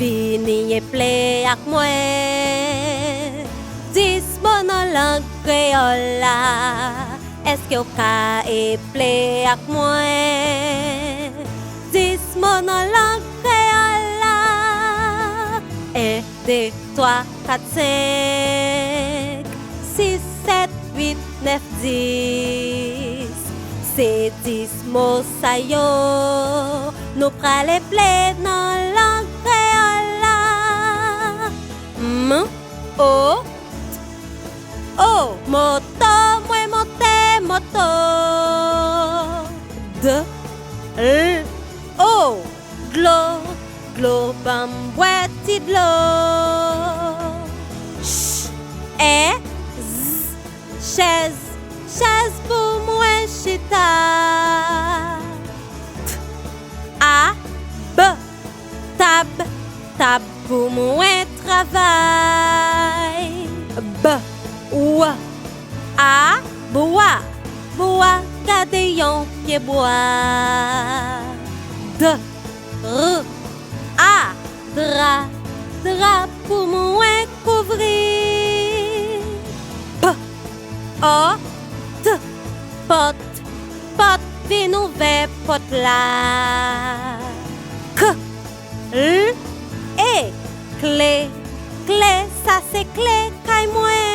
Vini et ple ak mwen Dis bonan lang kreol la Eske ou ka e ple ak mwen Dis bonan lang kreol la 1, 2, 3, 4, 5 6, 7, 8, 9, 10 C'est 10 mots sa yo Nou prale ple nan lang kreol la M, O, O Moto, mwen monte moto D, L, O Glo, glo bam bweti dlo Ch, E, Z, chaise Chaise pou mwen chita T, A, B, tab Tab pou mwen travay B, W, A, bois Bois gade yon pied bois D, R, A, dra Dra pou mwen kouvri P, O, T, pot Pot vin ouve pot la K, L, E, clé Clé, sa se clé kay mwen